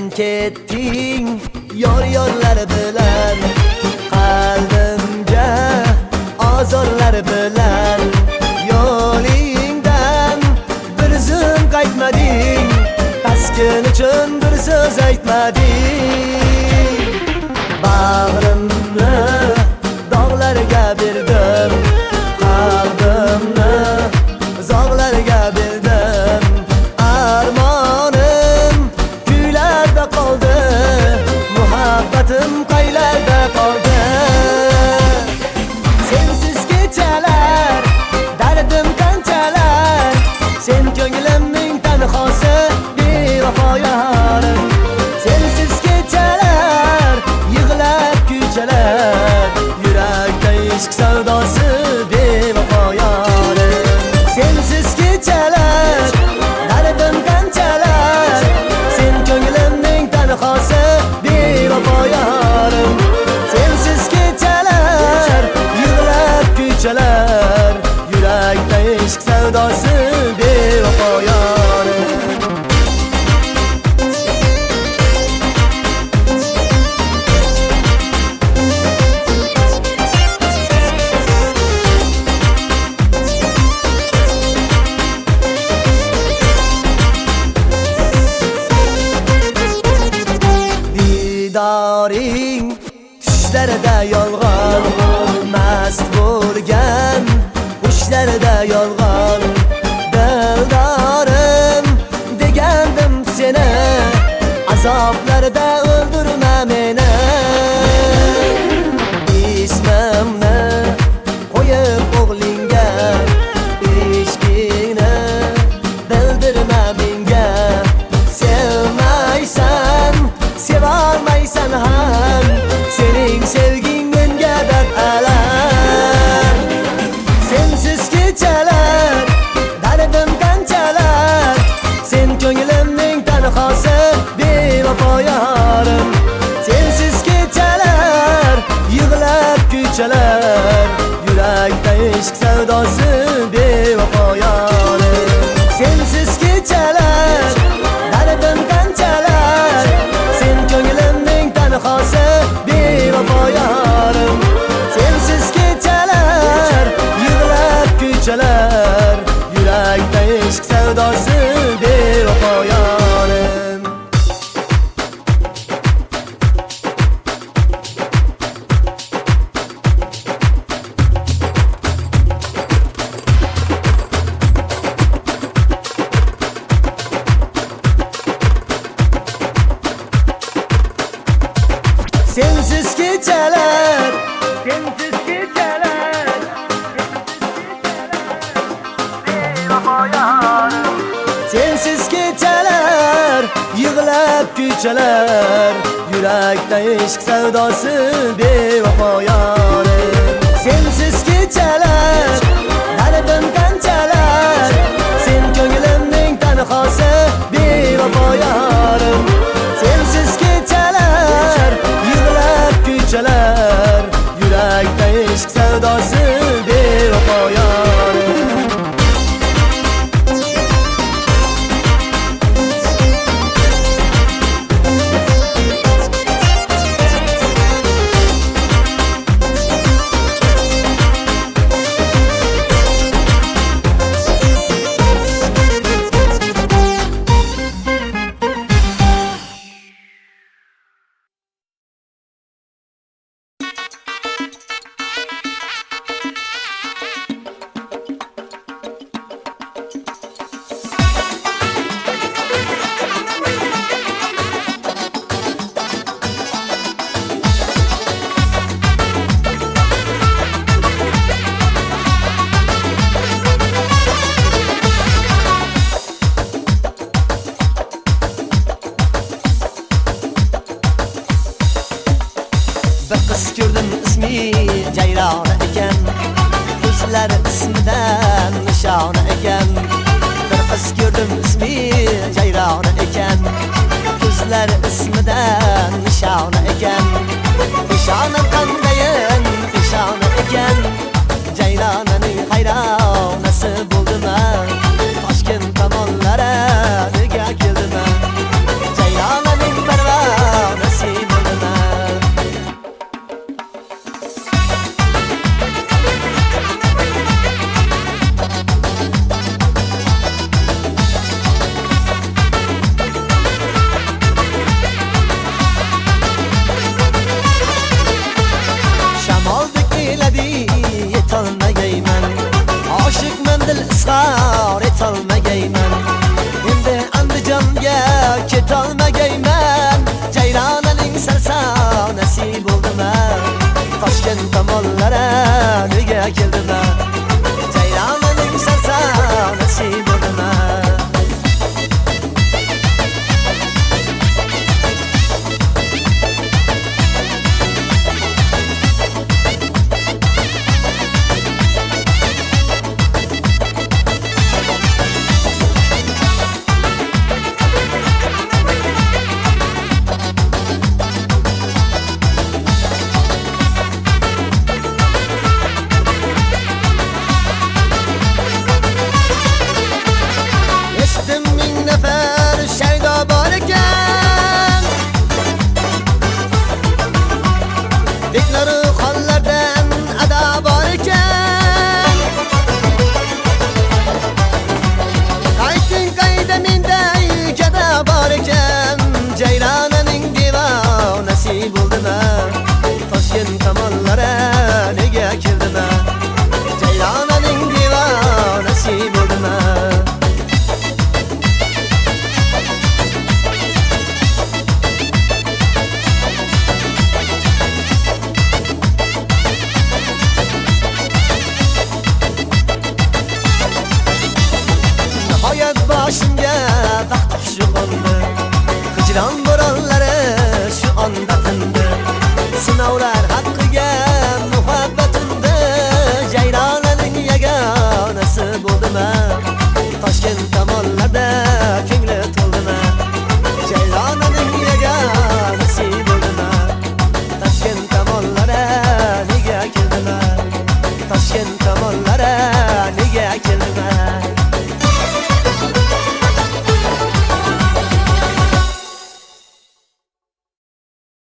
ketding yor bilan, qalbimga azorlar bilan. Yo'lingdan bir zum qaytmading, taskin uchun bir so'z aytmading. Bag'rimni dog'larga berdim, qalbimni zog'larga berdim. Armonim kuylarda qoldi, muhabbatim qaylarda qoldi. Sensiz kechalar, dardim qanchalar, sen ko'nglimning tanhosi, bevafo yorim. Sensiz kechalar, yig'lab kuychalar, yurakda ishq savdosi, bevafo yorim. Sensiz kechalar, dardim qanchalar, sen ko'nglimning tanhosi, bevafo yorim. Sensiz kechalar, yig'lab kuychalar, yurakda ishq savdosi, bevafo yorim. Didoring tushlarida yolg'on, mast bo'lgan ushlarida yolg'on. Dildorim degandim seni, azoblarda o'ldirma meni. Ismimni qo'yib o'g'lingga, ishqingni bildirma menga. Sevmaysan, sevolmaysan ham, sening sevging menga dard alam. Sensiz kechalar, dardim qanchalar, sen ko'nglimning tanhosi, bevafo yorim. Sensiz kechalar, yig'lab kuychalar, yurakda ishq savdosi, bevafo yorim. Sensiz kechalar, dardim qanchalar, sen ko'nglimning tanhosi, bevafo yorim. Sensiz kechalar, yig'lab kuychalar, yurakda ishq savdosi, bevafo yorim. Sensiz kechalar, sensiz kechalar, bevafo yorim. Sensiz kechalar, yig'lab kuychalar, yurakda ishq savdosi, bevafo yorim. Sensiz kechalar, dardim qanchalar, sen ko'nglimning tanhosi, bevafo yorim. Sensiz kechalar, yig'lab kuychalar, yurakda ishq savdosi, bevafo yorim. Bir qiz ko'rdim, ismi Jayrona ekan, ko'zlari ismidan nishona ekan. Bir qiz ko'rdim, ismi Jayrona ekan, ko'zlari ismidan nishona ekan. Nishona qandayin nishona ekan, Jayronaning hayronasi bo'ldim. Toshkent tomonlara nega keldim? Jayronaning bir jayron